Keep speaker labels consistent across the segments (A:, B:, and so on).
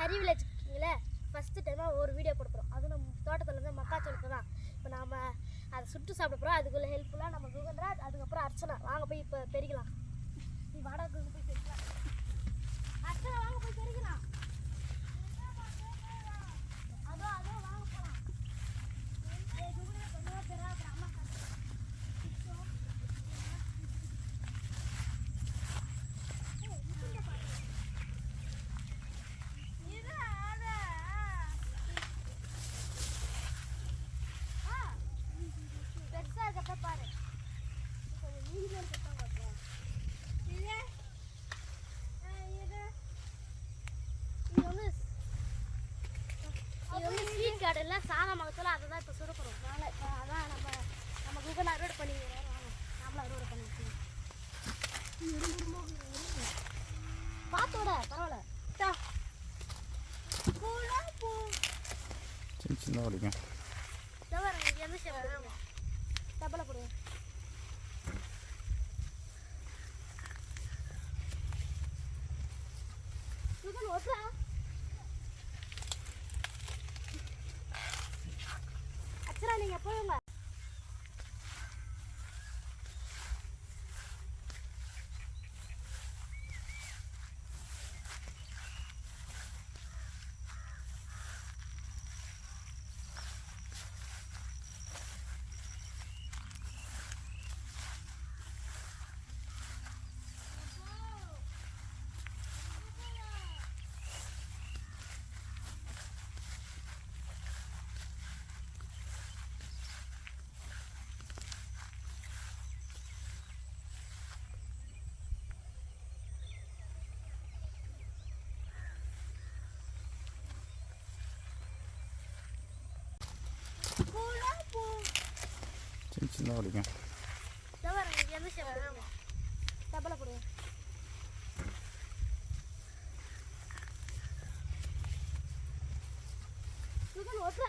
A: Hari village இருக்கீங்களே first டைமாக ஒரு வீடியோ கொடுக்குறோம். அதுவும் நம்ம தோட்டத்தில் இருந்து மக்காச்சோளத்தை தான் இப்போ நாம் அதை சுட்டு சாப்பிட போகிறோம். அதுக்குள்ளே ஹெல்ப்ஃபுல்லாக நம்ம குகன்ராஜ், அதுக்கப்புறம் அர்ச்சனா. வாங்க போய் இப்போ பெருக்கலாம். நீ வாடகை போய் பெருக்கலாம். அர்ச்சனா வாங்க போய் பெருக்கலாம். அதோ அதோ வாங்க போகலாம். கொஞ்சமாக பெறா அப்புறம் அம்மா பாரு ஸ்வீட் கார்டுல சாதம் மகத்தில் அதை தான் இப்போ சுட போகிறோம். அதான் நம்ம குகன் அறுவடை பண்ணிக்கிறோம். நாமளும் அறுவடை பண்ணிக்கிறோம். பார்த்தோட பரவாயில்ல
B: சின்ன வலிக்கும்.
A: எந்த ஷேப் டபுளா போடுங்க. குகன் ஓட்டா அச்சரா நீங்க போங்க.
B: சின்ன வலிக்கும்.
A: எந்த ஷேப் டபுளா போடுங்க. குகன் ஓட்டா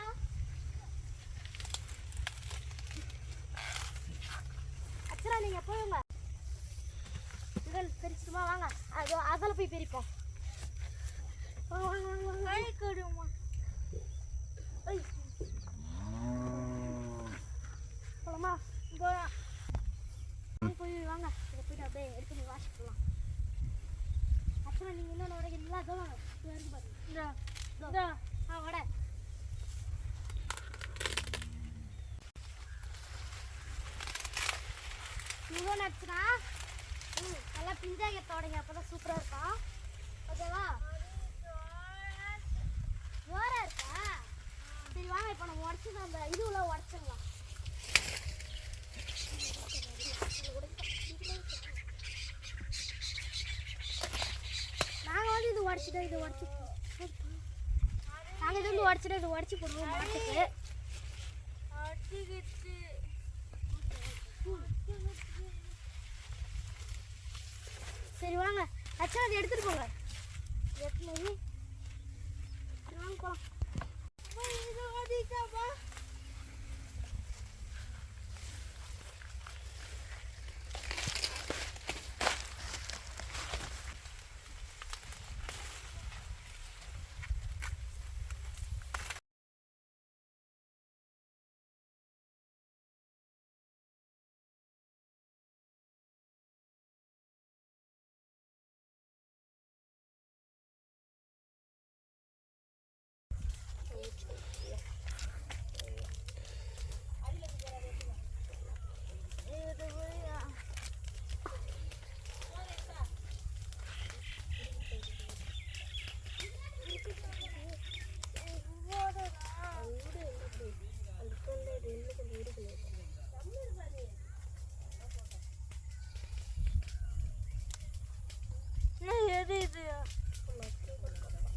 A: அச்சரா நீங்க போங்க. குகன் பிரிச்சுமா வாங்க. அதோ அதில் போய் பிரிப்போம். போலாமா? போய் வாங்க. இதை போயிட்டு அப்படியே எடுத்து நீ வாஷ் பண்ணலாம். அச்சரா நீங்கள் இன்னொன்று உடைக்கிறீங்களா? அதோ வாங்க. இருக்கு பாருங்க. இந்த வடை குகன் அர்ச்சனா நல்லா பிஞ்சாயத்தோடைங்க. அப்போ தான் சூப்பராக இருக்கும். ஓகேவா? ஜோரா இருக்கா? சரி வாங்க. இப்போ நம்ம உடச்சி அந்த இதுவெல்லாம் உடச்சிடலாம். நாங்கள் வந்து இது உடச்சிட்டோம். இது உடச்சி நாங்கள் இது வந்து உடச்சிட்டோம். இது உடச்சி போடுவோம் மாட்டுக்கு. சரி வாங்க அச்சா அதை எடுத்துட்டு போங்க. எடுத்துட்டு வாங்க போகலாம்.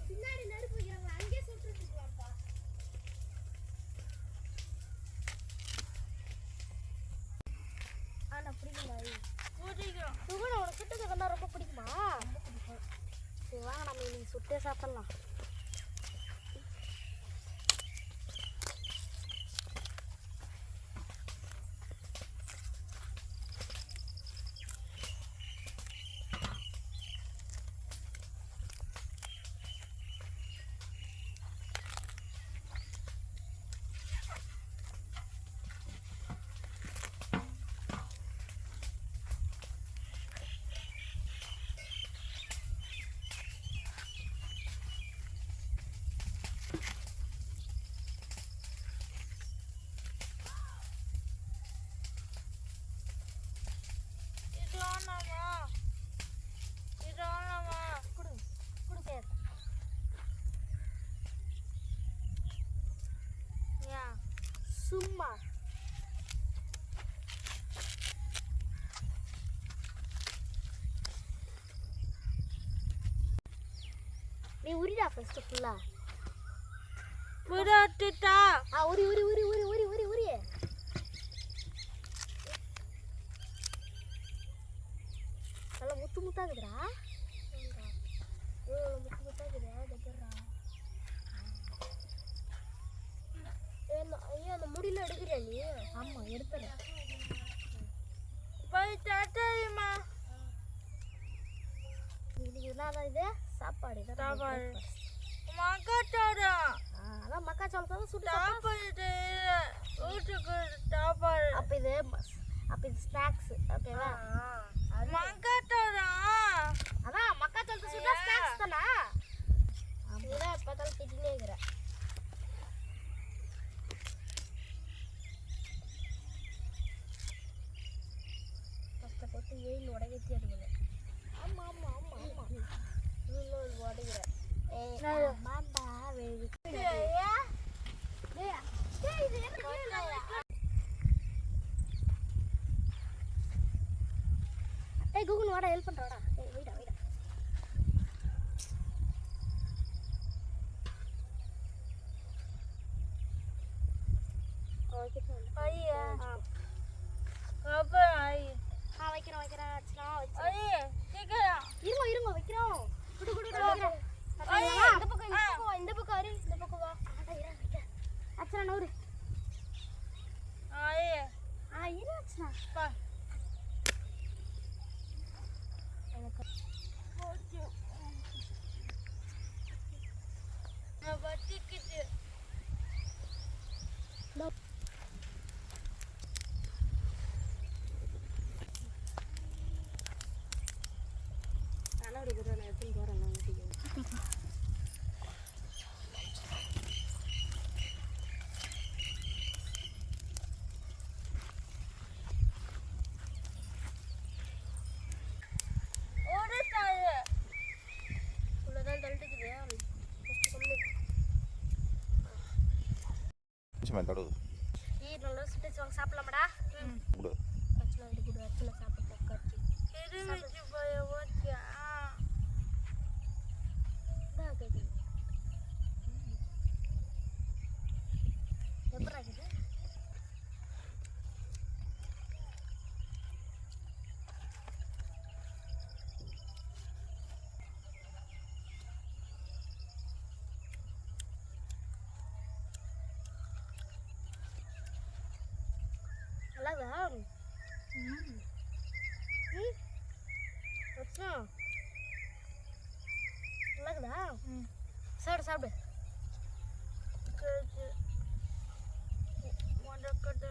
A: பின்னாடி நெருப்பு வைக்கிறாங்க. அங்கே சுட்டுருக்கலாம்ப்பா. ஆனால் பிடிக்குமா? சுகுணம் உனக்கு சுட்டு கண்டா ரொம்ப பிடிக்குமா? சரி வாங்க நம்ம இன்னைக்கு சுட்டே சாப்பிட்லாம். சும்மா நீ உரிடா ஃபர்ஸ்ட் ஃபுல்லா
B: புடாட்டுட்டா
A: உரி உரி உரி உரி உரி உரி உரி நல்லா முத்து முத்தாகுதுடா முத்து முத்தாகுதா டக்கறா ஐயோ அந்த முடியல எடுக்கிறியா நீ ஆமா எடுத்துறேன்
B: போய் டாட்டாமா
A: இன்னைக்கு என்னதான் இது சாப்பாடு
B: சாப்பாடு மக்காச்சோளா
A: அதான் மக்காச்சோளத்தை சுட்டு
B: சாப்பாடு வீட்டுக்கு சாப்பாடு
A: அப்போ இது ஸ்நாக்ஸ் ஓகேவா
B: மக்காச்சோளா
A: அதான் மக்காச்சோளத்தை சுட்டா ஸ்நாக்ஸ் தானா அப்படிதான் பார்த்தாலும் திட்டினே இருக்கிறேன் கஷ்டப்பட்டு வெயில் உடையத்தி எடுக்கணும் ஆமா ஆமா ஆமா ஆமா வெயில் உடைக்கிறேன் மாம்பா வெயில் ஏய் கூகுள் வாடா ஹெல்ப் பண்றாடா ஏய் வெயிடா வெயிடா
B: ஐயா அப்புறம் ஐயா
A: வைக்கிறோம் அச்சனா வச்சு
B: ஐயா சீக்கிரம்
A: இருங்க வைக்கிறோம் குடு குடு வைக்கிறோம் இந்த பக்கம் அரி இந்த பக்கம் வா அச்சனா நூறு
B: ஐயா
A: இரு அச்சனா
B: பா நான் பத்திக்கிட்டு
C: தடுவு
A: நல்லா சுட்டு வாங்க சாப்பிடலாமாடா
C: கொடு
A: அச்சனா விடு குடு அச்சனா சாப்பிட்டு கட்டி
B: திரும்பிச்சு போய் ஓட்டியா
A: கேக்குது எப்படா இது நல்லாதா அச்சா நல்லாக்குதா சாப்பிடு சாப்பிடு
B: மொண்டக்கட்டு